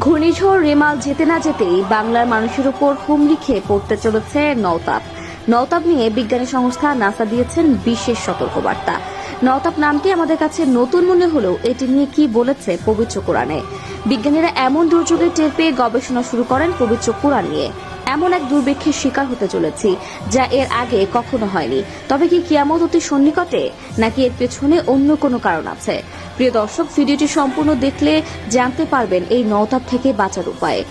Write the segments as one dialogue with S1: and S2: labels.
S1: ঘূর্ণিঝড় রেমাল যেতে না যেতেই বাংলার মানুষের উপর হুমড়ি খেয়ে পড়তে চলেছে নওতাপ। নওতাপ নিয়ে বিজ্ঞানী সংস্থা নাসা দিয়েছেন বিশেষ সতর্কবার্তা। নওতাপ নামটি আমাদের কাছে নতুন মনে হলেও এটি নিয়ে কি বলেছে পবিত্র কোরআনে। বিজ্ঞানীরা এমন দুর্যোগে টের পেয়ে গবেষণা শুরু করেন পবিত্র কোরআন নিয়ে। এমন এক দুর্ভিক্ষের শিকার হতে চলেছি যা এর আগে কখনো হয়নি। তবে কি কিয়ামত অতি সন্নিকটে, নাকি এর পেছনে অন্য কোনো কারণ আছে? প্রিয় দর্শক, ভিডিওটি সম্পূর্ণ দেখলে জানতে পারবেন এই নওতাপ থেকে বাঁচার উপায়।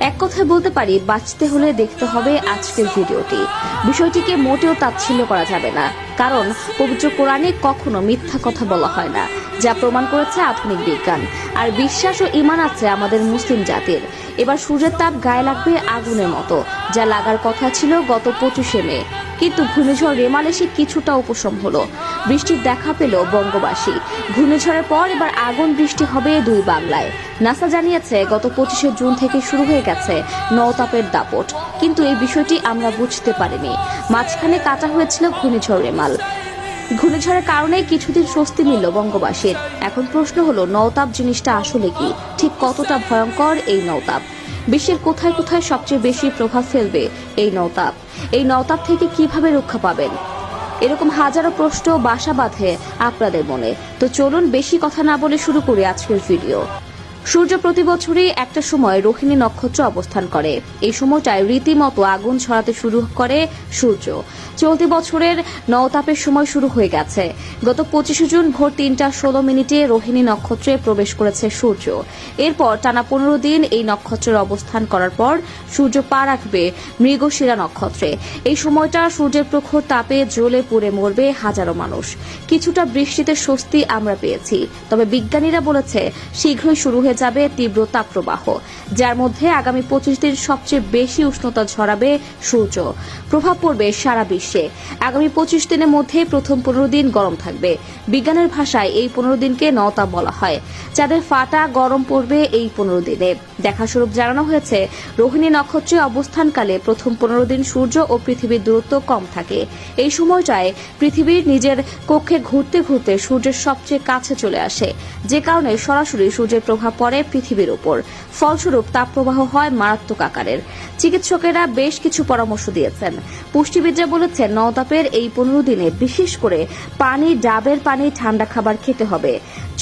S1: এক কথায় বলতে পারি, বাঁচতে হলে দেখতে হবে আজকের ভিডিওটি। বিষয়টিকে মোটেও তাচ্ছিল্য করা যাবে না, কারণ পবিত্র কোরআনে কখনো মিথ্যা কথা বলা হয় না, যা প্রমাণ করেছে আধুনিক বিজ্ঞান। আর বিশ্বাস ও ঈমান আছে আমাদের মুসলিম জাতির। এবার সূর্যের তাপ গায়ে লাগবে আগুনের মতো, যা লাগার কথা ছিল গত 25শে মে। কিন্তু ঘূর্ণিঝড় রেমাল এসে কিছুটা উপশম হলো, বৃষ্টির দেখা পেল বঙ্গবাসী। ঘূর্ণিঝড়ের পর এবার আগুন বৃষ্টি হবে দুই বাংলায়। নাসা জানিয়েছে গত 25শে জুন থেকে শুরু হয়ে গেছে নওতাপের দাপট, কিন্তু এই বিষয়টি আমরা বুঝতে পারিনি। মাঝখানে কাটা হয়েছিল ঘূর্ণিঝড় রেমাল। ঘূর্ণিঝড়ের কারণে কিছুদিন স্বস্তি মিলল বঙ্গবাসীর। এখন প্রশ্ন হলো, নওতাপ জিনিসটা আসলে কি? ঠিক কতটা ভয়ঙ্কর এই নওতাপ? বিশ্বের কোথায় কোথায় সবচেয়ে বেশি প্রভাব ফেলবে এই নওতাপ? এই নওতাপ থেকে কিভাবে রক্ষা পাবেন? এরকম হাজারো প্রশ্ন বাসা বাঁধে আপনাদের মনে। তো চলুন বেশি কথা না বলে শুরু করি আজকের ভিডিও। সূর্য প্রতি বছরই একটা সময় রোহিণী নক্ষত্র অবস্থান করে। এই সময়টায় রীতিমতো আগুন ছড়াতে শুরু করে সূর্য। চলতি বছরের নওতাপের সময় শুরু হয়ে গেছে। গত 25শে জুন ভোর 3:16 রোহিণী নক্ষত্রে প্রবেশ করেছে সূর্য। এরপর টানা 15 দিন এই নক্ষত্রের অবস্থান করার পর সূর্য পা রাখবে মৃগশিরা নক্ষত্রে। এই সময়টা সূর্যের প্রখর তাপে জ্বলে পুড়ে মরবে হাজারো মানুষ। কিছুটা বৃষ্টিতে স্বস্তি আমরা পেয়েছি, তবে বিজ্ঞানীরা বলেছে শীঘ্রই শুরু হয়ে যাবে তীব্র তাপপ্রবাহ, যার মধ্যে আগামী 25 দিন সবচেয়ে বেশি উষ্ণতা ঝরাবে সূর্য। প্রভাব পড়বে সারা বিশ্বে। আগামী 25 দিনের মধ্যে প্রথম 15 দিন গরম থাকবে। বিজ্ঞানের ভাষায় এই 15 দিনকে নওতাপ বলা হয়। যাদের ফাটা গরম পড়বে এই 15 দিনে। দেখাস্বরূপ জানানো হয়েছে, রোহিণী নক্ষত্রে অবস্থানকালে প্রথম 15 দিন সূর্য ও পৃথিবীর দূরত্ব কম থাকে। এই সময়টায় পৃথিবীর নিজের কক্ষে ঘুরতে ঘুরতে সূর্যের সবচেয়ে কাছে চলে আসে, যে কারণে সরাসরি সূর্যের প্রভাব পড়ে পৃথিবীর উপর। ফলস্বরূপ তাপপ্রবাহ হয় মারাত্মক আকারের। চিকিৎসকেরা বেশ কিছু পরামর্শ দিয়েছেন। পুষ্টিবিদরা বলেছেন, নওতাপের এই 15 দিনে বিশেষ করে পানি, ডাবের পানি, ঠান্ডা খাবার খেতে হবে।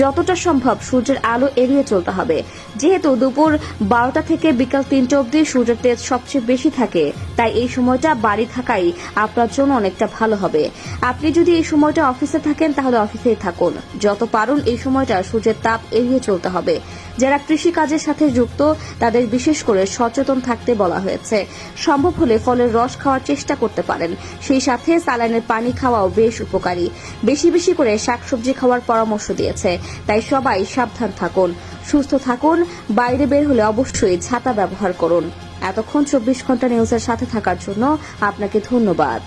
S1: যতটা সম্ভব সূর্যের আলো এড়িয়ে চলতে হবে। যেহেতু দুপুর 12টা থেকে বিকাল 3টে অবধি সূর্যের তেজ সবচেয়ে বেশি থাকে, তাই এই সময়টা বাড়ি থাকাই আপনার জন্য অনেকটা ভালো হবে। আপনি যদি এই সময়টা অফিসে থাকেন তাহলে অফিসেই থাকুন। যত পারুন এই সময়টা সূর্যের তাপ এড়িয়ে চলতে হবে। যারা কৃষিকাজের সাথে যুক্ত তাদের বিশেষ করে সচেতন থাকতে বলা হয়েছে। সম্ভব হলে ফলের রস খাওয়ার চেষ্টা করতে পারেন। সেই সাথে স্যালাইনের পানি খাওয়াও বেশ উপকারী। বেশি বেশি করে শাকসবজি খাওয়ার পরামর্শ দিয়েছে। তাই সবাই সাবধান থাকুন, সুস্থ থাকুন। বাইরে বের হলে অবশ্যই ছাতা ব্যবহার করুন। এতক্ষণ 24 ঘন্টা নিউজের সাথে থাকার জন্য আপনাকে ধন্যবাদ।